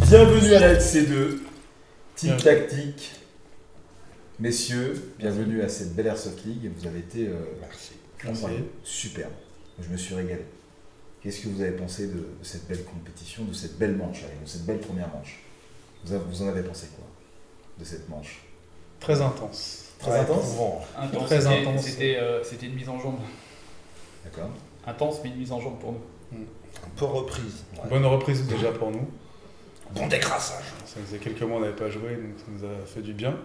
Bienvenue à la LC2, Team Tactique. Messieurs, bienvenue à cette belle Airsoft League. Vous avez été superbe. Je me suis régalé. Qu'est-ce que vous avez pensé de cette belle compétition, de cette belle manche, de cette belle première manche? Vous en avez pensé quoi de cette manche? Très intense. Très intense. Très intense. C'était une mise en jambe. D'accord. Intense, mais une mise en jambe pour nous. Un peu reprise. Ouais. Bonne reprise déjà pour nous. Bon décrassage. Ça faisait quelques mois qu'on n'avait pas joué, donc ça nous a fait du bien.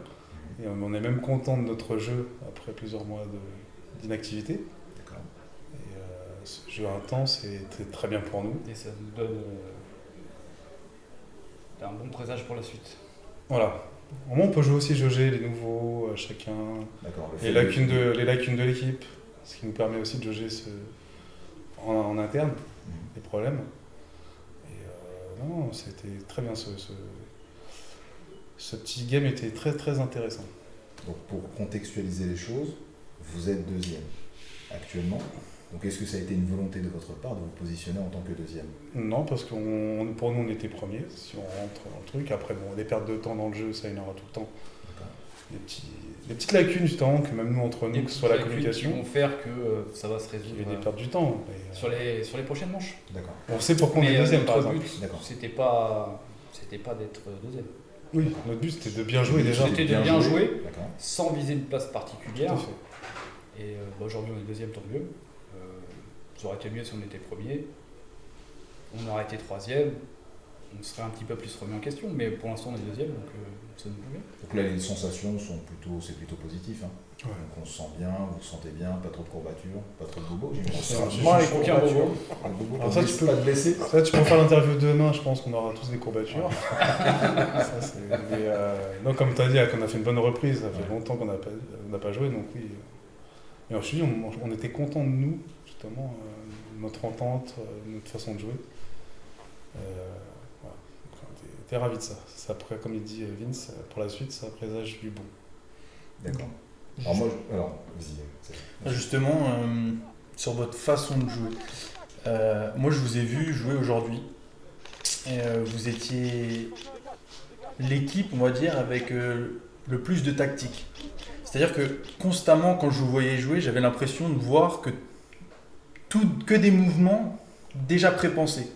Et on est même content de notre jeu après plusieurs mois d'inactivité. D'accord. Et ce jeu intense était très bien pour nous. Et ça nous donne un bon présage pour la suite. Voilà. Au moins on peut jouer aussi jauger les nouveaux, chacun, D'accord. les lacunes de l'équipe, ce qui nous permet aussi de jauger en interne les problèmes. Et non, c'était très bien. Ce petit game était très très intéressant. Donc pour contextualiser les choses, vous êtes deuxième actuellement. Donc est-ce que ça a été une volonté de votre part de vous positionner en tant que deuxième? Non, parce que pour nous on était premier, si on rentre dans le truc. Après, bon, des pertes de temps dans le jeu, ça il y en aura tout le temps. Des petites lacunes justement, que même nous entre nous, que ce soit la communication. Qui vont faire que ça va se résoudre. Il y a des pertes du temps. Sur les prochaines manches. D'accord. On sait pourquoi on est deuxième par exemple. But, c'était pas d'être deuxième. Oui, notre but c'était de bien jouer déjà. C'était de bien jouer, D'accord. sans viser une place particulière. Tout à fait. Et aujourd'hui on est deuxième, tant mieux. Ça aurait été mieux si on était premier. On aurait été troisième. On serait un petit peu plus remis en question, mais pour l'instant on est deuxième, donc ça nous convient. Donc là les sensations sont c'est plutôt positif. Hein. Ouais. Donc on se sent bien, vous vous sentez bien, pas trop de courbatures, pas trop de bobos. Moins les aucun courbatures. bobo. Alors ça, tu peux pas te blesser. Ça, tu peux faire l'interview demain, je pense qu'on aura tous des courbatures. Non, comme tu as dit, on a fait une bonne reprise, ça fait longtemps qu'on n'a pas joué, donc oui. Et ensuite, on était contents de nous, justement, notre entente, notre façon de jouer. Voilà. On était ravis de ça. Après, comme il dit Vince, pour la suite, ça présage du bon. D'accord. Alors, vas-y. Justement, sur votre façon de jouer, moi je vous ai vu jouer aujourd'hui. Et, vous étiez l'équipe, on va dire, avec le plus de tactique. C'est-à-dire que constamment, quand je vous voyais jouer, j'avais l'impression de voir que des mouvements déjà prépensés.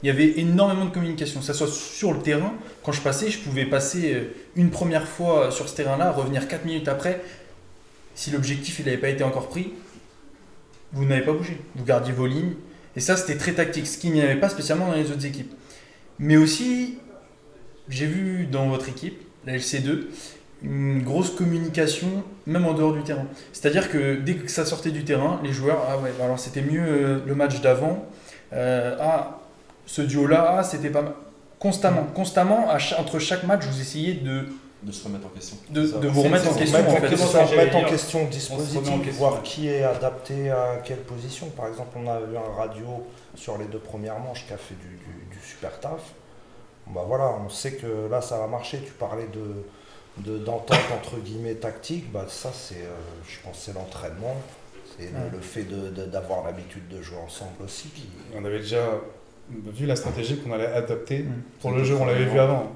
Il y avait énormément de communication, que ce soit sur le terrain. Quand je passais, je pouvais passer une première fois sur ce terrain-là, revenir 4 minutes après. Si l'objectif n'avait pas été encore pris, vous n'avez pas bougé. Vous gardiez vos lignes. Et ça, c'était très tactique, ce qu'il n'y avait pas spécialement dans les autres équipes. Mais aussi, j'ai vu dans votre équipe, la LC2, une grosse communication, même en dehors du terrain. C'est-à-dire que dès que ça sortait du terrain, les joueurs, alors c'était mieux le match d'avant. Ce duo-là, c'était pas mal. Constamment, entre chaque match, vous essayez de se remettre en question. De vous remettre en question. Mettre en question le dispositif, voir qui est adapté à quelle position. Par exemple, on a eu un radio sur les 2 premières manches qui a fait du super taf. Bah voilà, on sait que là, ça va marcher. Tu parlais d'entente entre guillemets tactique. Bah ça, je pense, c'est l'entraînement. C'est le fait d'avoir l'habitude de jouer ensemble aussi. On avait déjà vu la stratégie qu'on allait adapter pour le jeu, on l'avait vu avant.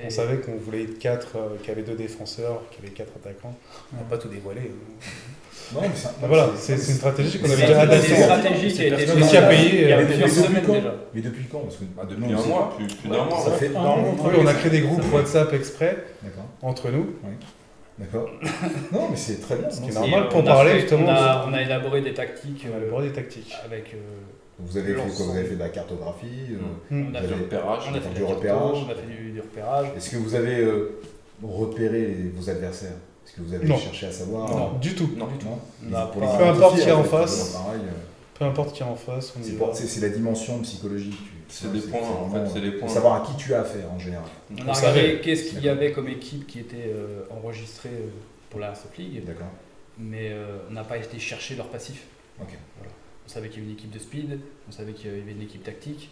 On savait qu'on voulait être 4, qu'il y avait 2 défenseurs, qu'il y avait 4 attaquants. On n'a pas tout dévoilé. Non, mais voilà, c'est une stratégie qu'on avait déjà adaptée. C'est une stratégie qui a été qui a payé. Il y a plusieurs semaines déjà. Mais depuis quand? Parce que depuis un mois, plus d'un mois. Ça fait un mois. Oui, on a créé des groupes WhatsApp exprès entre nous. Oui. D'accord. Non, mais c'est très bien. Ce qui est normal pour parler justement. On a élaboré des tactiques. Avec. Vous avez fait quoi? Vous avez fait de la cartographie, on a fait du repérage. On a fait du repérage. Est-ce que vous avez repéré vos adversaires? Est-ce que vous avez cherché à savoir? Non, du tout. Non. Peu importe qui est en face. Peu importe qui est en face. C'est la dimension psychologique. C'est des points, en fait. C'est des points. Savoir à qui tu as affaire en général. On a regardé qu'est-ce qu'il y avait comme équipe qui était enregistrée pour la Airsoft League. D'accord. Mais on n'a pas été chercher leur passif. Ok. Voilà. On savait qu'il y avait une équipe de speed, on savait qu'il y avait une équipe tactique,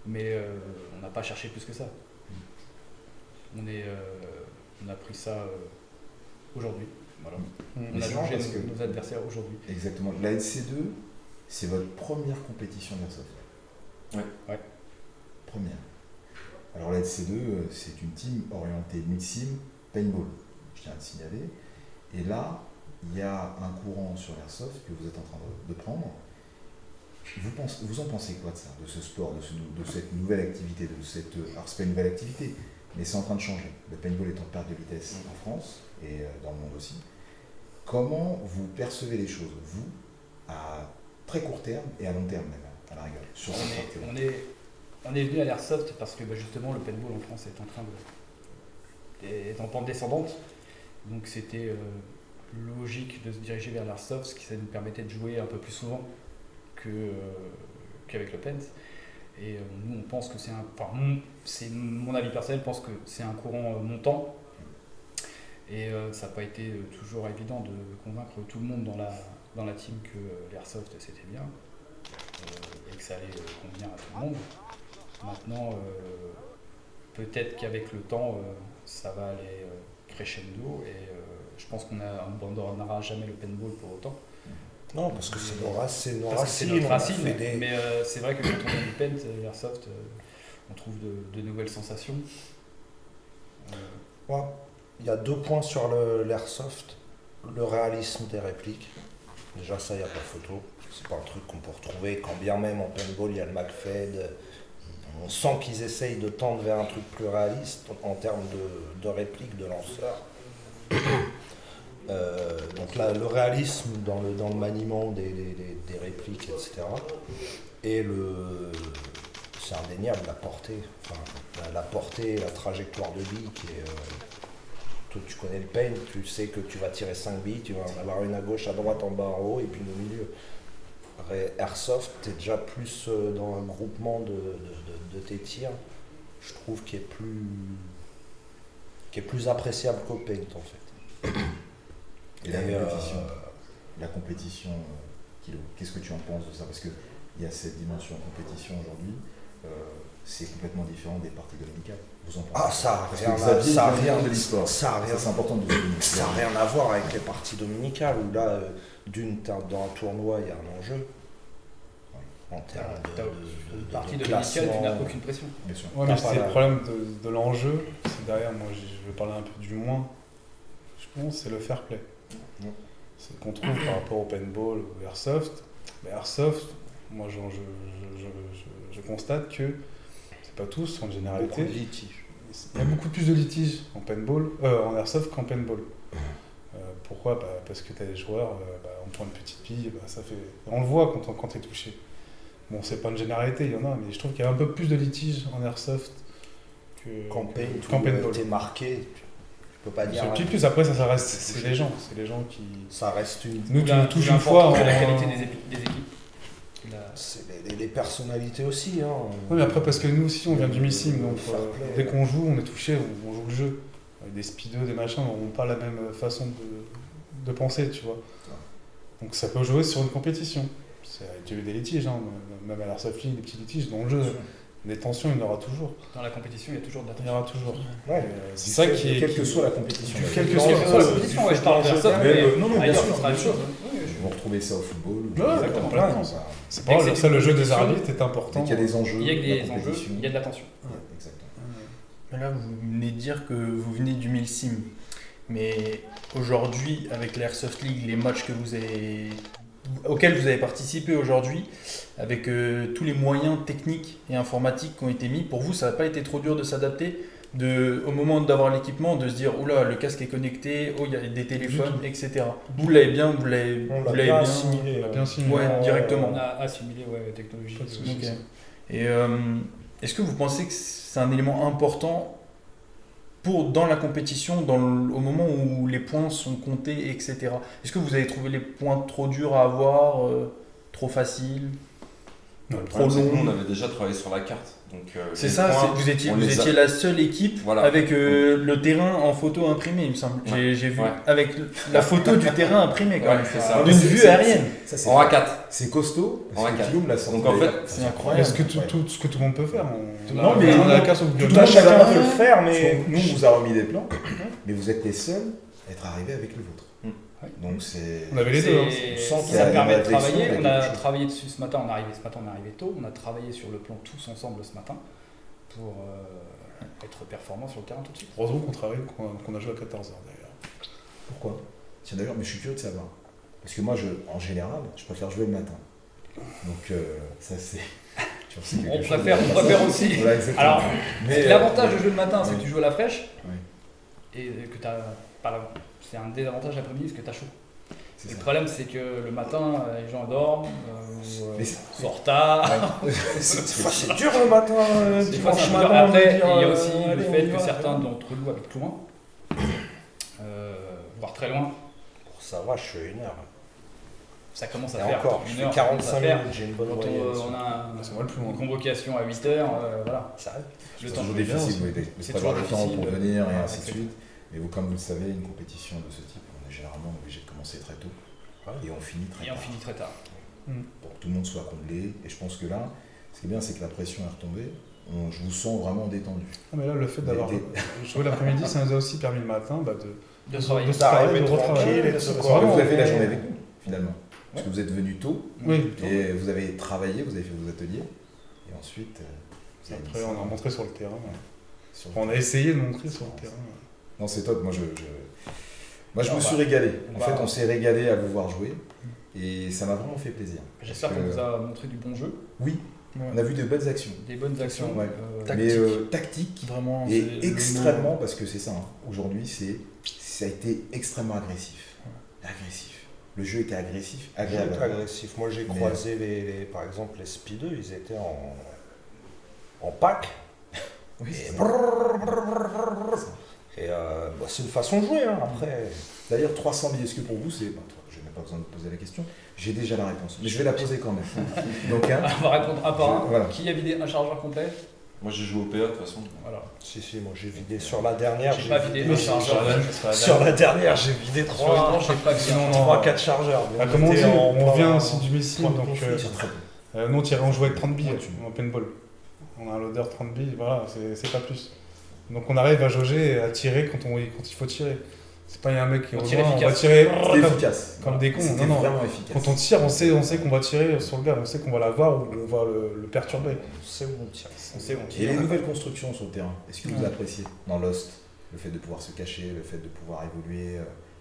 mais on n'a pas cherché plus que ça. On a pris ça aujourd'hui. Voilà. On a c'est changé marrant parce que- nos adversaires aujourd'hui. Exactement. La LC2, c'est votre première compétition d'airsoft. Ouais. Première. Alors la LC2, c'est une team orientée mid-sim, paintball, je tiens à le signaler. Et là, il y a un courant sur l'airsoft que vous êtes en train de prendre. Vous en pensez quoi de ça, de ce sport, de cette nouvelle activité, alors c'est pas une nouvelle activité, mais c'est en train de changer. Le paintball est en perte de vitesse en France et dans le monde aussi. Comment vous percevez les choses, vous, à très court terme et à long terme même, à la rigueur, sur cette partie-là? On est venu à l'airsoft parce que justement le paintball en France est en pente descendante. Donc c'était logique de se diriger vers l'airsoft, ce qui ça nous permettait de jouer un peu plus souvent qu'avec le pent. Et nous on pense que c'est mon avis personnel, je pense que c'est un courant montant. Et ça n'a pas été toujours évident de convaincre tout le monde dans la team que l'airsoft c'était bien et que ça allait convenir à tout le monde. Maintenant, peut-être qu'avec le temps, ça va aller crescendo et je pense qu'on n'abandonnera jamais le paintball pour autant. Non, parce que c'est nos racines. notre racine, on a fait des- mais c'est vrai que quand on vient du paint, l'airsoft, on trouve de nouvelles sensations. Ouais. Il y a 2 points sur l'airsoft. Le réalisme des répliques. Déjà, ça, il n'y a pas photo. C'est pas un truc qu'on peut retrouver. Quand bien même en paintball, il y a le McFed. On sent qu'ils essayent de tendre vers un truc plus réaliste en termes de répliques, de lanceurs. Donc là, le réalisme dans le maniement des répliques, etc. Et c'est indéniable, la portée. Enfin, la portée, la trajectoire de bille qui est... toi, tu connais le paint, tu sais que tu vas tirer 5 billes, tu vas en avoir une à gauche, à droite, en bas, en haut, et puis au milieu. Airsoft, tu es déjà plus dans un groupement de tes tirs, je trouve, qui est plus appréciable qu'au paint, en fait. Et la compétition, Kilo, qu'est-ce que tu en penses de ça? Parce qu'il y a cette dimension compétition aujourd'hui, c'est complètement différent des parties dominicales. Vous en pensez? Ah, ça Parce n'a que Xavier rien, vient de l'e-sport. ça a rien, C'est important de le souligner. ça a rien à voir avec les parties dominicales, où là, dans un tournoi, il y a un enjeu. En termes Une de partie classement. dominicale, tu n'as aucune pression. Bien sûr. Ouais, mais Ah, c'est voilà. le problème de l'enjeu. C'est derrière, moi je vais parler un peu du moins. Je pense c'est le fair play. Mm. C'est qu'on trouve par rapport au paintball ou airsoft. Mais airsoft, moi je constate que c'est pas tous en Beaucoup généralité. de litiges. Il y a beaucoup plus de litiges en paintball, en airsoft qu'en paintball. Pourquoi? Parce que tu as des joueurs, on prend une petite bille, ça fait... on le voit quand tu es touché. Bon, c'est pas une généralité, il y en a, mais je trouve qu'il y a un peu plus de litiges en airsoft Qu'en qu'en paintball. t'es marqué, tu peux pas dire. Puis plus après, ça reste, c'est les gens qui... Ça reste une. Nous, tu Là, nous touches peu une fois... importe en- la qualité des équipes. C'est les personnalités aussi. Hein. Oui, mais après, parce que nous aussi, on vient du mi-sim, donc Fair play. dès qu'on joue, on est touché, on joue le jeu. Avec des speedos, des machins, on n'a pas la même façon de penser, tu vois. Donc ça peut jouer sur une compétition. Tu as eu des litiges, hein, même à l'Airsoft League, des petits litiges dans le jeu. Des tensions, il y en aura toujours. Dans la compétition, il y a toujours de la Il y tension. aura toujours. Ouais. C'est ça qui est... Quelle que soit la compétition. Quelle que Non, soit non, la non, compétition. Ouais, je parle de l'airsoft, Mais, mais non, mais bien ailleurs, sûr, ça sera la bien sûr. chose. Oui, Vous retrouvez ça au football. Ouais, exactement. complètement. Ça. C'est pas Dès que ça, le c'est jeu une des compétition, arbitres est Dès important. qu'il y a des enjeux, Il y a la des enjeux, compétition. il y a de la tension. Ouais, exactement. Mais là, vous venez de dire que vous venez du Milsim. Mais aujourd'hui, avec l'Airsoft League, les matchs auxquels vous avez participé aujourd'hui, avec tous les moyens techniques et informatiques qui ont été mis, pour vous, ça n'a pas été trop dur de s'adapter au moment d'avoir l'équipement, de se dire, oula, le casque est connecté, oh, il y a des téléphones, etc. Vous l'avez bien, vous l'avez bien assimilé. On l'a bien assimilé. Ouais, directement. On a assimilé la technologie. Pas de souci. Ok. Et est-ce que vous pensez que c'est un élément important dans la compétition, au moment où les points sont comptés, etc. Est-ce que vous avez trouvé les points trop durs à avoir, trop faciles? Le Trop problème, c'est que long. nous, on avait déjà travaillé sur la carte. Donc, C'est les ça, points, vous étiez on les a- la seule équipe Voilà. avec le terrain en photo imprimé, il me semble. Ouais. J'ai vu Ouais. avec la photo du terrain imprimé quand Ouais, même. c'est ça. D'une vue aérienne. Ça, c'est En A4. C'est costaud. En Parce que A4. Guillaume l'a sorti. Donc, en fait, C'est incroyable. Est-ce que tout ce que tout le monde peut faire Non, mais on a la casse au bout de Tout à chacun peut le faire, Mais mais nous, on vous a remis des plans, mais vous êtes les seuls être arrivé avec le vôtre. Ouais. Donc c'est... On avait les deux. Hein. On sent qu'il y a Ça une permet de réflexion, travailler. il y a On a quelque chose. travaillé dessus ce matin. On est arrivé tôt. On a travaillé sur le plan tous ensemble ce matin pour être performant sur le terrain tout de suite. Heureusement qu'on travaille, qu'on a joué à 14h d'ailleurs. Pourquoi? Tiens d'ailleurs, mais je suis curieux de savoir. Parce que moi, en général, je préfère jouer le matin. Donc ça c'est... tu en sais quelque On chose, préfère aussi. Voilà, exactement. Alors, Mais, l'avantage de jouer le matin, c'est que tu joues à la fraîche Oui. et que tu as pas la... C'est un désavantage l'après-midi parce que tu as chaud. c'est Le ça. problème, c'est que le matin, les gens dorment, Mais sont en retard. Ouais. C'est dur le matin, Des fois, dimanche c'est un peu dur. matin. Après, de dire, il y a aussi allez, le on fait y que va. certains d'entre nous habitent loin, voire très loin. Ça va, je suis à 1 heure. Ça commence Et à faire encore, je une fais heure, 45 faire. minutes, j'ai une bonne Quand moyenne. on a C'est moi le plus loin. une convocation à 8h, voilà. Ça arrive. Le C'est temps toujours de difficile bien, oui, de c'est prévoir le toujours temps pour difficile. venir et Ouais, ainsi de exactement. suite. Mais vous, comme vous le savez, une compétition de ce type, on est généralement obligé de commencer très tôt et on finit très Et on tard. finit très tard. Pour que tout le monde soit comblé. Et je pense que là, ce qui est bien, c'est que la pression est retombée. Je vous sens vraiment détendu. Ah, mais là, le fait d'avoir joué l'après-midi, ça nous a aussi permis le matin De travailler. se préparer, de tranquille retravailler. et de se C'est Vous vraiment- avez fait la journée avec nous, finalement. Parce que vous êtes venu tôt Oui, et vous avez travaillé, vous avez fait vos ateliers. Et ensuite, vous avez après mis ça on a montré sur le terrain. sur- On a essayé de montrer sur le terrain. Non, c'est top. Moi, je Non, me suis bah, régalé. on En va- fait, on s'est régalé à vous voir jouer. Et ça m'a vraiment fait plaisir. J'espère Parce qu'on que- vous a montré du bon jeu, Oui, on a vu de belles actions. des bonnes actions. Ouais. Tactique. Mais tactique. Vraiment, Et c'est le extrêmement, mot. parce que c'est ça, hein. Aujourd'hui, ça a été extrêmement agressif. Agressif. Le jeu était agressif, agréable. Très agressif. Moi, j'ai Mais, croisé par exemple les speedeux, ils étaient en pack. Oui, Et c'est ça. Et c'est une façon de jouer, hein, après. D'ailleurs, 300 billets, est-ce que pour vous, c'est... Bon, je n'ai même pas besoin de poser la question. J'ai déjà la réponse. Mais je vais la poser quand même. Donc, hein, On va répondre un par un. Voilà. Qui a vidé un chargeur complet? Moi j'ai joué au PA de toute façon. Voilà. Si, moi j'ai vidé sur la dernière. J'ai pas vidé un chargeur. Sur la dernière, j'ai vidé Sur les temps, j'ai pas vidé. Sinon, non. 3-4 chargeurs. Ah, comme on était dit, en on point- vient aussi du Messi, point de donc conflit. c'est très bon. nous on tirait en jouait avec 30 billes Ouais, tu- en paintball. On a un loader 30 billes, voilà, c'est pas plus. Donc on arrive à jauger et à tirer quand il faut tirer. C'est pas un mec qui est On au tire loin, on va efficace. tirer C'était efficace. comme des cons. C'était Non, non. vraiment efficace. Quand on tire, on sait qu'on va tirer sur le gars, on sait qu'on va l'avoir ou on va le perturber. C'est où on tire. On sait, on Et tire. les nouvelles constructions sur le terrain, est-ce que vous Ouais. appréciez dans Lost le fait de pouvoir se cacher, le fait de pouvoir évoluer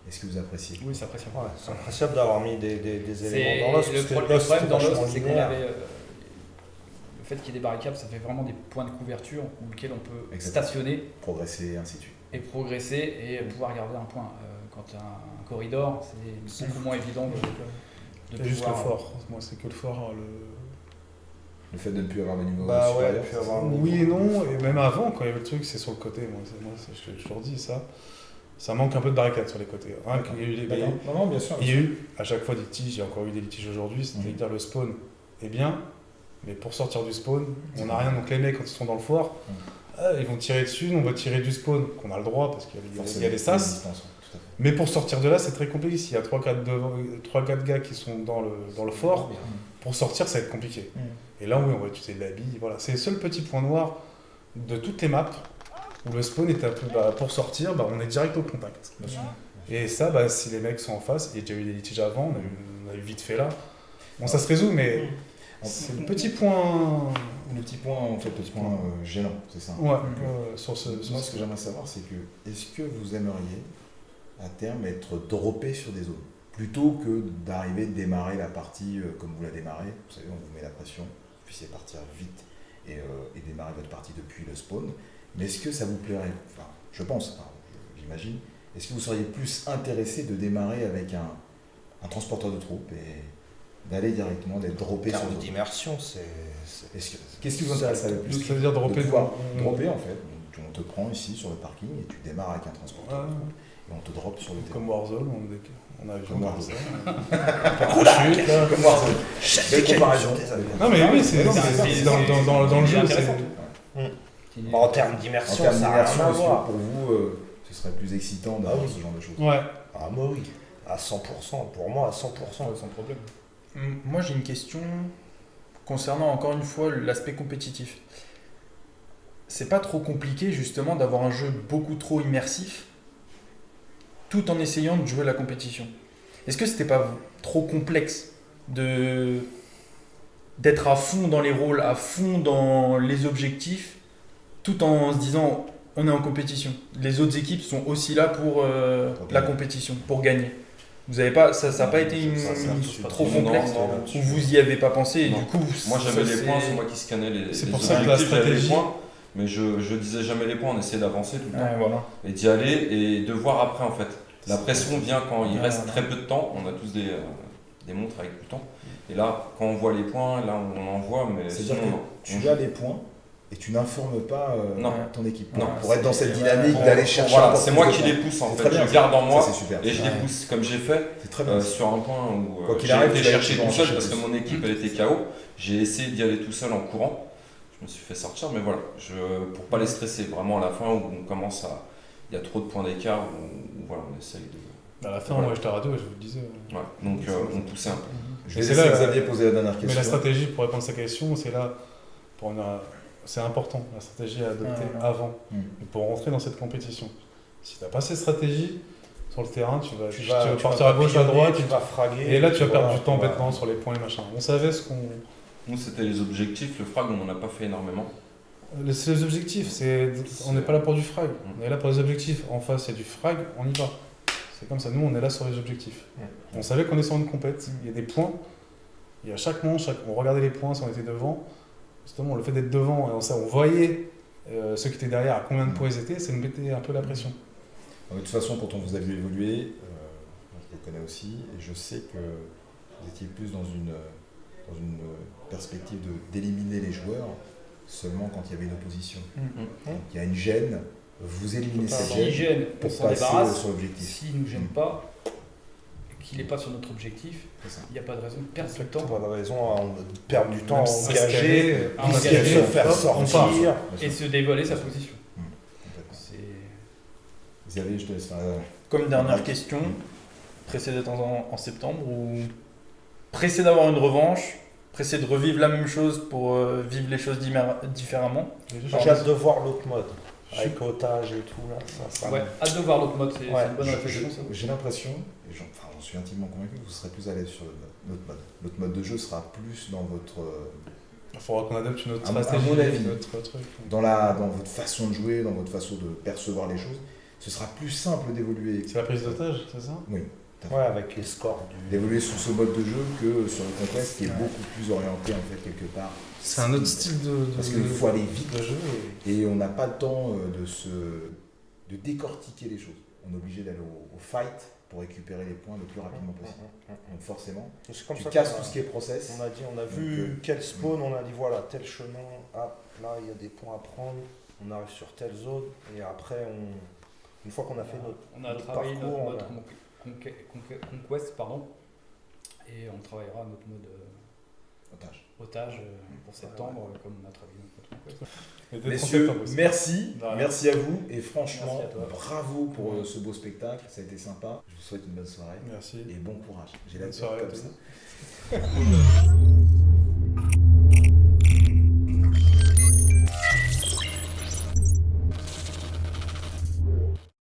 est-ce que vous appréciez? Oui, c'est appréciable. Ouais, c'est appréciable d'avoir mis des C'est éléments dans l'os. le parce que problème Lost, dans c'était l'os, vachement c'est qu'on linéaire. avait le fait qu'il y ait des barricades, ça fait vraiment des points de couverture auxquels on peut Exactement. stationner Progresser, ainsi de suite. et progresser et pouvoir garder un point. Quand tu as un corridor, c'est beaucoup moins évident de C'est juste le pouvoir. fort. Moi, c'est que le fort. Le fait de ne plus avoir de niveau Bah ouais, supérieur, puis c'est avoir ça un Oui et non, et même avant, quand il y avait le truc, c'est sur le côté. Je l'ai toujours dit ça. Ça manque un peu de barricades sur les côtés. Hein, qu'il y a eu des- D'accord. Non, non, bien sûr. Il y a eu à chaque fois des litiges, il y a encore eu des litiges aujourd'hui, c'est-à-dire le spawn est bien, mais pour sortir du spawn, on n'a rien. Donc les mecs, quand ils sont dans le fort, ils vont tirer dessus, on va tirer du spawn, qu'on a le droit parce qu'il y a les sas. Tout à fait. Mais pour sortir de là, c'est très compliqué. S'il y a 3-4 gars qui sont dans le fort, pour sortir, ça va être compliqué. Et là, oui, on va utiliser de la bille. Voilà. C'est le seul petit point noir de toutes les maps où le spawn est un peu. Pour sortir, on est direct au contact. Bien sûr. Et ça, si les mecs sont en face, il y a déjà eu des litiges avant, on a eu vite fait là. Bon, ça se résout, mais c'est le petit point. Le petit point, en fait, petit point gênant, c'est ça. Ouais, sur ce. Moi, ce que j'aimerais savoir, c'est que est-ce que vous aimeriez à terme être droppé sur des zones plutôt que d'arriver, de démarrer la partie comme vous la démarrez. Vous savez, on vous met la pression, vous puissiez partir vite et démarrer votre partie depuis le spawn. Mais est-ce que ça vous plairait? Enfin, je pense, j'imagine. Est-ce que vous seriez plus intéressé de démarrer avec un transporteur de troupes et d'aller directement, d'être droppé En sur termes zone? d'immersion, Qu'est-ce qui vous intéresserait le plus? C'est-à-dire dropper de pouvoir dropper en fait. On te prend ici sur le parking et tu démarres avec un transporteur Ouais. de troupes et on te drop sur le terrain. Comme Warzone, on a vu Comme comme Warzone. ça. Comme Warzone. Belle comparaison. Non mais oui, c'est Non, dans le jeu. intéressant. En termes En d'immersion, termes ça n'a rien d'immersion, à est-ce que voir. pour vous, ce serait plus excitant d'avoir Ah oui. ce genre de choses? Ouais. Ah, moi oui, à 100%. Pour moi, à 100%. Sans problème. Moi, j'ai une question concernant encore une fois l'aspect compétitif. C'est pas trop compliqué justement d'avoir un jeu beaucoup trop immersif tout en essayant de jouer la compétition. Est-ce que c'était pas trop complexe d'être à fond dans les rôles, à fond dans les objectifs, tout en se disant on est en compétition. Les autres équipes sont aussi là pour la compétition, pour gagner. Vous avez pas, ça n'a pas été trop complexe ou vous y avez pas pensé et du coup moi j'avais les points, c'est moi qui scannais les c'est pour ça que la stratégie points, mais je disais jamais les points, on essayait d'avancer tout le temps voilà. et d'y aller et de voir après en fait. La pression vient quand il reste très peu de temps, on a tous des montres avec du temps et là quand on voit les points, là on en voit mais c'est-à-dire que tu as les points et tu n'informes pas ton équipe. Non. Pour être dans cette dynamique d'aller chercher. Voilà, c'est moi qui les pousse en fait, je garde en moi ça, c'est super. et je les pousse comme j'ai fait sur un point où quoi qu'il j'ai arrive, été tu vas chercher tout seul chercher parce que mon équipe elle était KO. J'ai essayé d'y aller tout seul en courant. Je me suis fait sortir, mais voilà, pour pas les stresser vraiment à la fin où on commence à. Il y a trop de points d'écart où voilà, on essaye de. À la fin, voilà. moi j'étais à radio et je vous le disais. Ouais, donc on poussait un peu. Je vais laisser Xavier poser la dernière question. Mais la stratégie, pour répondre à sa question, c'est là. C'est important, la stratégie à adopter avant, pour rentrer dans cette compétition. Si tu n'as pas cette stratégie, sur le terrain, tu vas partir à gauche, à droite, tu vas fraguer. Et là, tu vas perdre du temps bêtement sur les points et machin. On savait ce qu'on. Nous, c'était les objectifs. Le frag, on n'en a pas fait énormément. C'est les objectifs. On n'est pas là pour du frag. On est là pour les objectifs. En face, il y a du frag, on y va. C'est comme ça. Nous, on est là sur les objectifs. On savait qu'on est sur une compète. Il y a des points. Il y a chaque manche, on regardait les points si on était devant. Justement, le fait d'être devant, on voyait ceux qui étaient derrière, à combien de points ils étaient, ça nous mettait un peu la pression. De toute façon, quand on vous a vu évoluer, je le connais aussi, et je sais que vous étiez plus dans une perspective d'éliminer les joueurs seulement quand il y avait une opposition. Donc, il y a une gêne, vous éliminez cette gêne pour pour s'en passer débarrasse. sur l'objectif. S'il ne nous gêne pas, qu'il n'est pas sur notre objectif, il n'y a pas de raison de perdre du temps. Pas de raison de perdre du temps à Même engager, se faire sortir. Et se dévoiler sa position. Xavier, je te laisse faire. Comme dernière question, pressé d'être en septembre ou pressé d'avoir une revanche, pressé de revivre la même chose pour vivre les choses différemment. J'ai hâte de voir l'autre mode. Avec otage et tout là. Ça ouais, hâte de voir l'autre mode, c'est une bonne réflexion. J'ai l'impression, et j'en suis intimement convaincu que vous serez plus à l'aise sur notre mode. Notre mode de jeu sera plus dans votre. Il faudra qu'on adopte une autre stratégie, à mon avis, notre truc. Dans votre façon de jouer, dans votre façon de percevoir les choses, ce sera plus simple d'évoluer. C'est la prise d'otage, c'est ça? Oui. Ouais, avec les scores. D'évoluer sous ce mode de jeu que sur le Conquest qui est beaucoup plus orienté en fait quelque part. C'est un autre style parce qu'il faut aller vite de jeu et on n'a pas le temps de décortiquer les choses. On est obligé d'aller au fight pour récupérer les points le plus rapidement possible. Donc forcément, tu casses tout ce qui est process. On a vu quel spawn, on a dit voilà tel chemin, hop, là il y a des points à prendre, on arrive sur telle zone et après une fois qu'on a fait notre travaillé parcours, notre Conquest, pardon, et on travaillera notre mode otage pour septembre, comme on a travaillé notre Conquest. Messieurs, merci à vous et franchement, bravo pour ce beau spectacle, ça a été sympa. Je vous souhaite une bonne soirée. Merci. Et bon courage. J'ai la soirée comme ça.